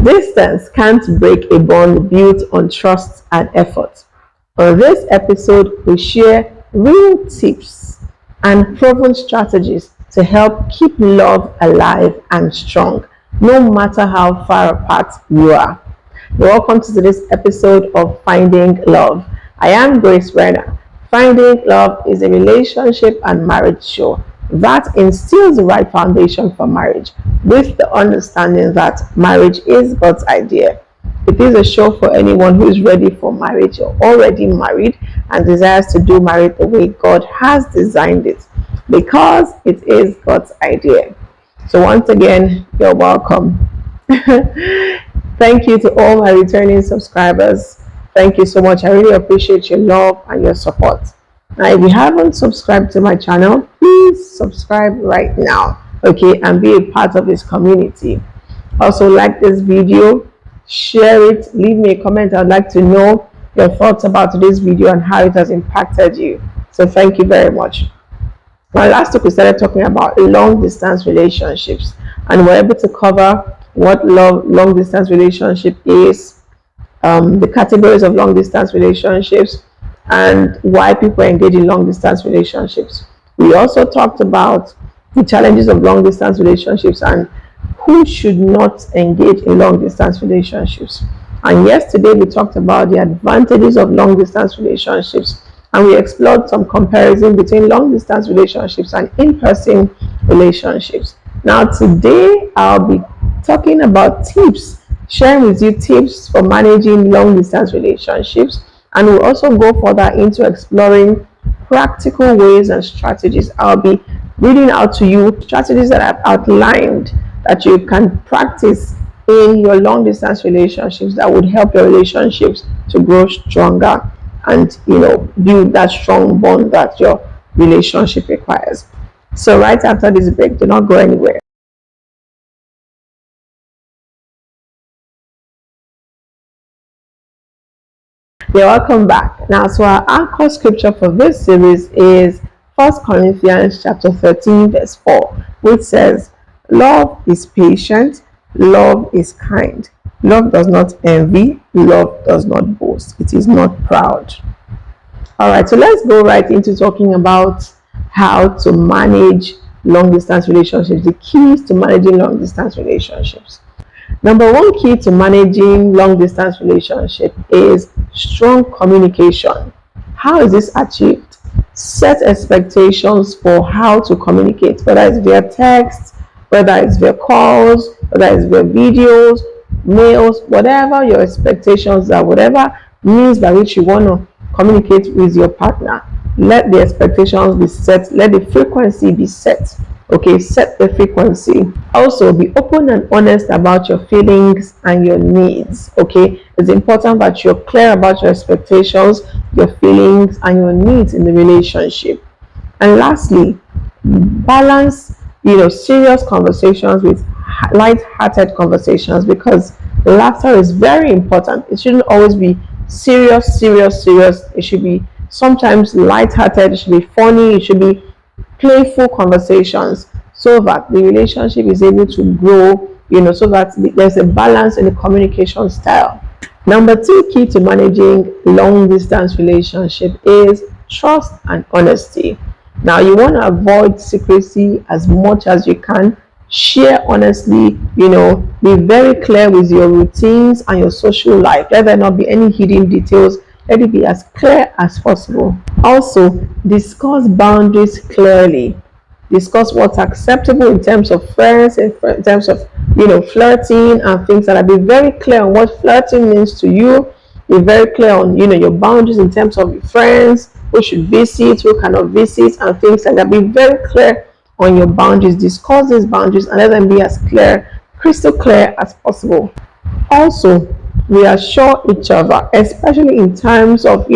Distance can't break a bond built on trust and effort. On this episode, we share real tips and proven strategies to help keep love alive and strong, no matter how far apart you are. Welcome to today's episode of Finding Love. I am Grace Brenner. Finding Love is a relationship and marriage show that instills the right foundation for marriage with the understanding that marriage is God's idea. It is a show for anyone who is ready for marriage or already married and desires to do marriage the way God has designed it, because it is God's idea. So once again, you're welcome. Thank you to all my returning subscribers. Thank you so much. I really appreciate your love and your support. Now, if you haven't subscribed to my channel, please subscribe right now, okay, and be a part of this community. Also, like this video, share it, leave me a comment. I'd like to know your thoughts about today's video and how it has impacted you. So thank you very much. Now, last week we started talking about long distance relationships, and we're able to cover what long distance relationship is, the categories of long distance relationships, and why people engage in long distance relationships. We also talked about the challenges of long distance relationships and who should not engage in long distance relationships. And yesterday we talked about the advantages of long distance relationships, and we explored some comparison between long distance relationships and in-person relationships. Now today I'll be talking about tips, sharing with you tips for managing long distance relationships, and we'll also go further into exploring practical ways and strategies. I'll be reading out to you strategies that I've outlined that you can practice in your long distance relationships that would help your relationships to grow stronger and build that strong bond that your relationship requires. So right after this break, do not go anywhere. You're welcome back. Now, so our anchor scripture for this series is 1 Corinthians chapter 13 verse 4, which says, "Love is patient, love is kind. Love does not envy, love does not boast, it is not proud." All right, so let's go right into talking about how to manage long distance relationships, the keys to managing long distance relationships. Number one key to managing long distance relationship is strong communication. How is this achieved? Set expectations for how to communicate, whether it's via text, whether it's via calls, whether it's via videos, mails, whatever your expectations are, whatever means by which you want to communicate with your partner. Let the expectations be set, let the frequency be set. Okay, set the frequency. Also, be open and honest about your feelings and your needs. Okay, it's important that you're clear about your expectations, your feelings, and your needs in the relationship. And lastly, balance serious conversations with light-hearted conversations, because laughter is very important. It shouldn't always be serious. It should be sometimes light-hearted. It should be funny. It should be playful conversations, so that the relationship is able to grow, so that there's a balance in the communication style. Number two key to managing long distance relationship is trust and honesty. Now, you want to avoid secrecy as much as you can. Share honestly, be very clear with your routines and your social life. Let there not be any hidden details. Let it be as clear as possible. Also, discuss boundaries clearly. Discuss what's acceptable in terms of friends, in terms of flirting and things like that. Be very clear on what flirting means to you. Be very clear on your boundaries in terms of your friends, who should visit, who cannot visit, and things like that. Be very clear on your boundaries. Discuss these boundaries and let them be as clear, crystal clear as possible. Also, reassure each other, especially in times of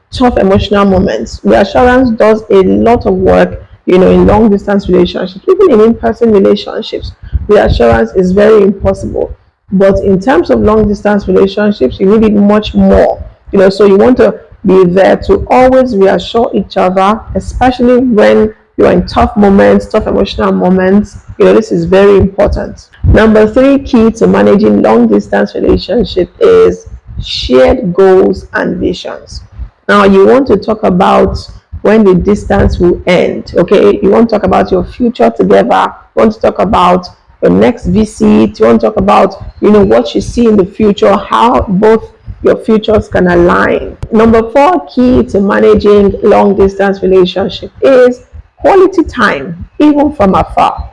tough emotional moments. Reassurance does a lot of work in long distance relationships, even in-person relationships. Reassurance is very impossible, but in terms of long distance relationships, you need it much more. So you want to be there to always reassure each other, especially when you're in tough moments, tough emotional moments. This is very important. Number three key to managing long distance relationship is shared goals and visions. Now, you want to talk about when the distance will end. Okay, you want to talk about your future together. You want to talk about your next visit. You want to talk about what you see in the future, how both your futures can align. Number four key to managing long distance relationship is quality time, even from afar.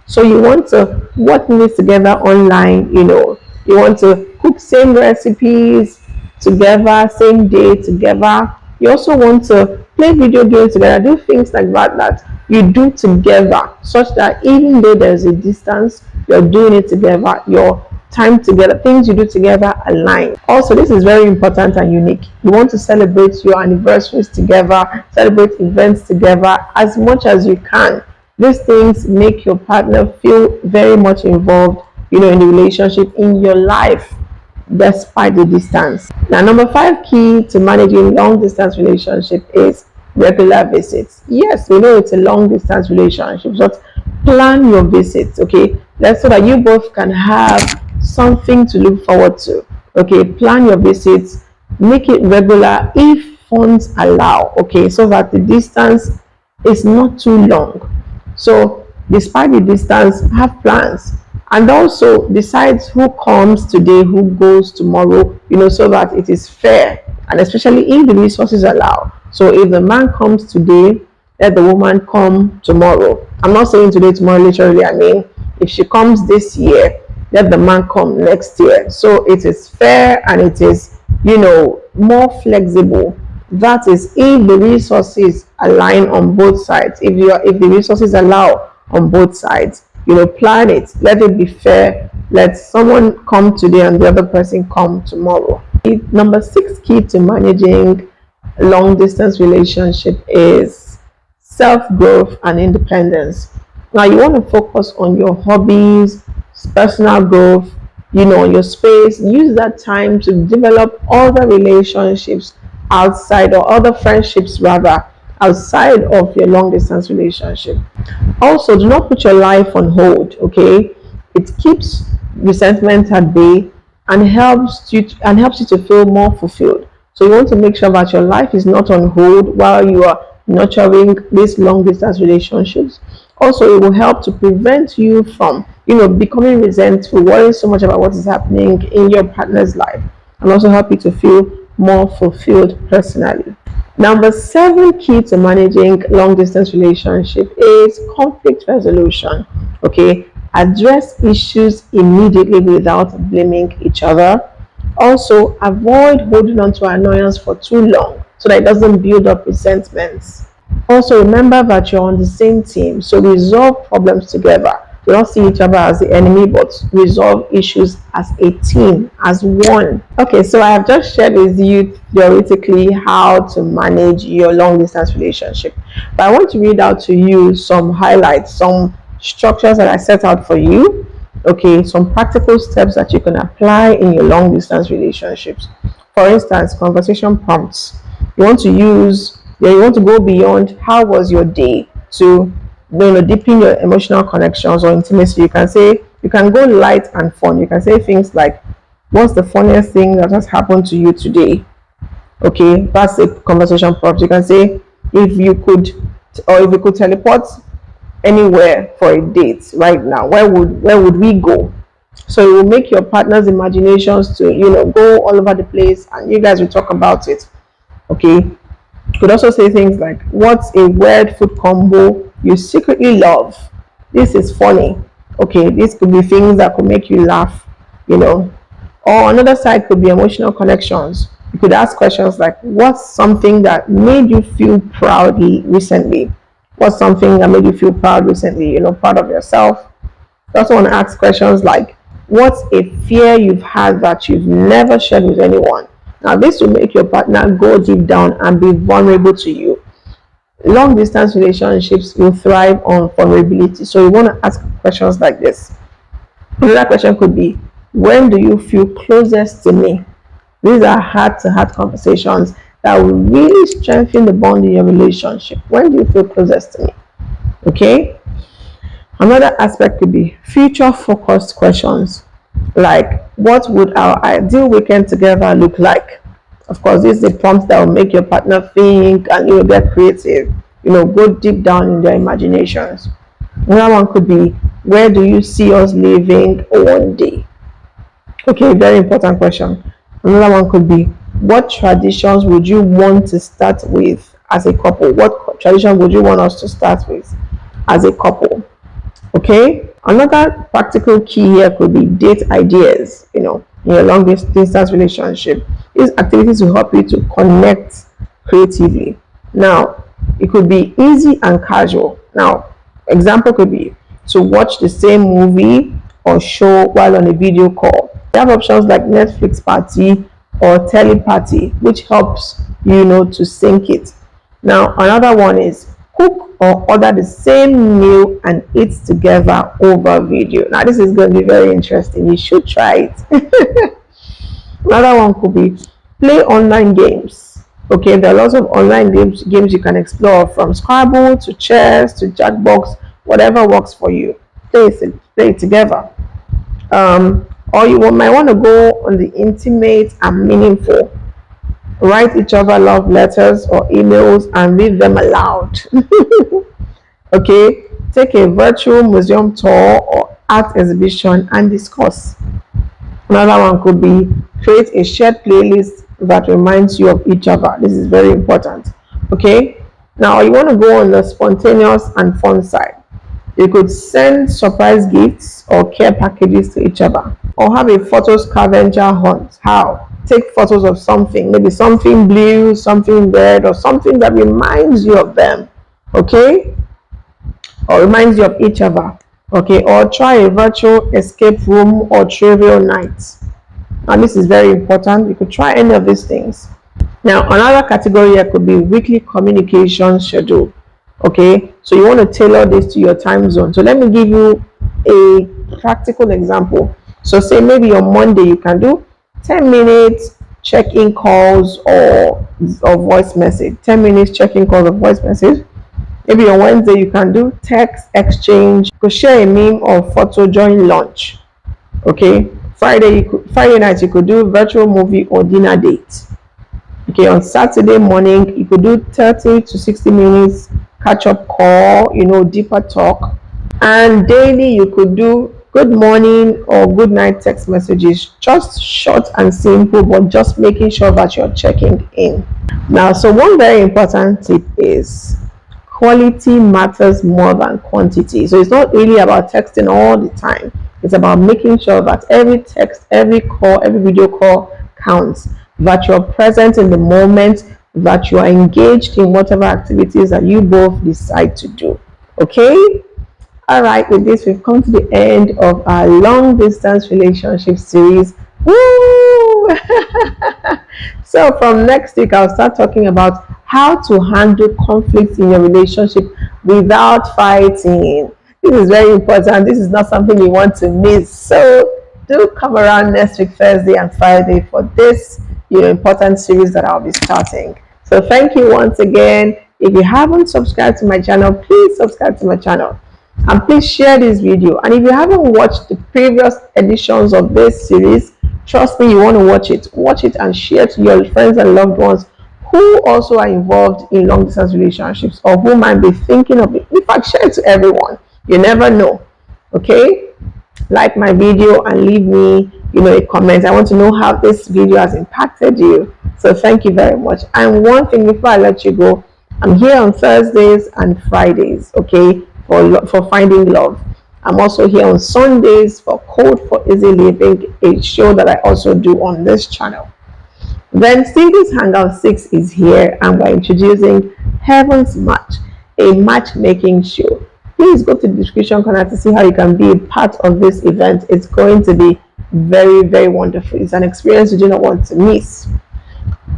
So you want to work meals together online, you want to cook same recipes together, same day together. You also want to play video games together, do things like that you do together, such that even though there's a distance, you're doing it together, your time together, things you do together align. Also, this is very important and unique. You want to celebrate your anniversaries together, celebrate events together as much as you can. These things make your partner feel very much involved, in the relationship, in your life, despite the distance. Now, number five key to managing long distance relationship is regular visits. Yes, we know it's a long distance relationship, but plan your visits, okay? That's so that you both can have something to look forward to. Okay, plan your visits, make it regular if funds allow, okay, so that the distance is not too long. So, despite the distance, have plans, and also decide who comes today, who goes tomorrow, so that it is fair, and especially if the resources allow. So, if the man comes today, let the woman come tomorrow. I'm not saying today, tomorrow, literally. I mean, if she comes this year, let the man come next year. So it is fair and it is, more flexible. That is if the resources align on both sides. If the resources allow on both sides, plan it. Let it be fair. Let someone come today and the other person come tomorrow. Number six key to managing long distance relationship is self-growth and independence. Now you want to focus on your hobbies, personal growth, on your space. Use that time to develop other relationships outside, or other friendships rather, outside of your long distance relationship. Also, do not put your life on hold, okay? It keeps resentment at bay and helps you to feel more fulfilled. So you want to make sure that your life is not on hold while you are nurturing these long distance relationships. Also, it will help to prevent you from, becoming resentful, worrying so much about what is happening in your partner's life, and also help you to feel more fulfilled personally. Number seven key to managing long distance relationship is conflict resolution. Okay, address issues immediately without blaming each other. Also, avoid holding on to annoyance for too long so that it doesn't build up resentments. Also, remember that you're on the same team, so resolve problems together. Do not see each other as the enemy, but resolve issues as a team, as one. Okay, so I have just shared with you theoretically how to manage your long distance relationship. But I want to read out to you some highlights, some structures that I set out for you. Okay, some practical steps that you can apply in your long distance relationships. For instance, conversation prompts. You want to go beyond how was your day to deepen your emotional connections or intimacy. You can go light and fun. You can say things like, what's the funniest thing that has happened to you today? Okay, that's a conversation prompt. You can say, if you could teleport anywhere for a date right now, where would we go? So it will make your partner's imaginations to go all over the place, and you guys will talk about it. Okay, you could also say things like, what's a weird food combo you secretly love? This is funny. Okay, this could be things that could make you laugh, you know. Or another side could be emotional connections. You could ask questions like, what's something that made you feel proud recently? What's something that made you feel proud recently? Proud of yourself. You also want to ask questions like, what's a fear you've had that you've never shared with anyone? Now, this will make your partner go deep down and be vulnerable to you. Long distance relationships will thrive on vulnerability. So, you want to ask questions like this. Another question could be, when do you feel closest to me? These are heart to heart conversations that will really strengthen the bond in your relationship. When do you feel closest to me? Okay? Another aspect could be future focused questions like what would our ideal weekend together look like? Of course, this is a prompt that will make your partner think and get creative, go deep down in their imaginations. Another one could be where do you see us living one day? Okay, very important question. Another one could be what traditions would you want to start with as a couple? What tradition would you want us to start with as a couple? Okay, another practical key here could be date ideas, in your long distance relationship. These activities will help you to connect creatively. Now, it could be easy and casual. Now, example could be to watch the same movie or show while on a video call. You have options like Netflix party or telepathy, which helps to sync it. Now, another one is cook or order the same meal and eat together over video. Now, this is going to be very interesting. You should try it. Another one could be play online games. Okay, there are lots of online games you can explore, from Scrabble to chess to Jackbox, whatever works for you. Play it together. Or you might want to go on the intimate and meaningful. Write each other love letters or emails and read them aloud. Okay, take a virtual museum tour or art exhibition and discuss. Another one could be create a shared playlist that reminds you of each other. This is very important. Okay, now you want to go on the spontaneous and fun side. You could send surprise gifts or care packages to each other, or have a photo scavenger hunt. How? Take photos of something, maybe something blue, something red, or something that reminds you of them. Okay, or reminds you of each other. Okay, or try a virtual escape room or trivial night. Now, this is very important. You could try any of these things. Now, another category here could be weekly communication schedule. Okay, so you want to tailor this to your time zone. So let me give you a practical example. So say maybe on Monday you can do 10 minutes check-in calls or voice message. 10 minutes check-in calls or voice message. Maybe on Wednesday you can do text exchange. You could share a meme or photo during lunch. Okay, Friday night you could do virtual movie or dinner date. Okay, on Saturday morning you could do 30 to 60 minutes catch up call, deeper talk. And daily you could do good morning or good night text messages, just short and simple, but just making sure that you're checking in. Now, so one very important tip is quality matters more than quantity. So it's not really about texting all the time. It's about making sure that every text, every call, every video call counts, that you're present in the moment, that you are engaged in whatever activities that you both decide to do. Okay? All right, with this, we've come to the end of our long distance relationship series. Woo! So, from next week, I'll start talking about how to handle conflicts in your relationship without fighting. This is very important. This is not something you want to miss. So, do come around next week, Thursday and Friday, for this important series that I'll be starting. So, thank you once again. If you haven't subscribed to my channel, please subscribe to my channel. And please share this video. And if you haven't watched the previous editions of this series, trust me, you want to watch it and share to your friends and loved ones who also are involved in long distance relationships, or who might be thinking of it. In fact, share it to everyone. You never know. Okay, like my video and leave me a comment. I want to know how this video has impacted you. So thank you very much. And one thing before I let you go, I'm here on Thursdays and Fridays, okay, for Finding Love. I'm also here on Sundays for Code for Easy Living, a show that I also do on this channel. Then Singles Hangout 6 is here, and we're introducing Heaven's Match, a matchmaking show. Please go to the description corner to see how you can be a part of this event. It's going to be very, very wonderful. It's an experience you do not want to miss.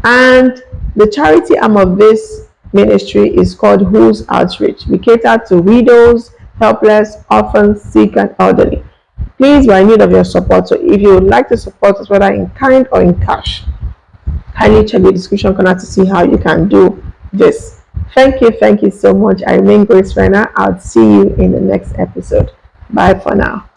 And the charity arm of this ministry is called Who's Outreach. We cater to widows, helpless, orphans, sick, and elderly. Please, we're in need of your support. So if you would like to support us, whether in kind or in cash, kindly check the description corner to see how you can do this. Thank you so much. I remain Grace Renner. I'll see you in the next episode. Bye for now.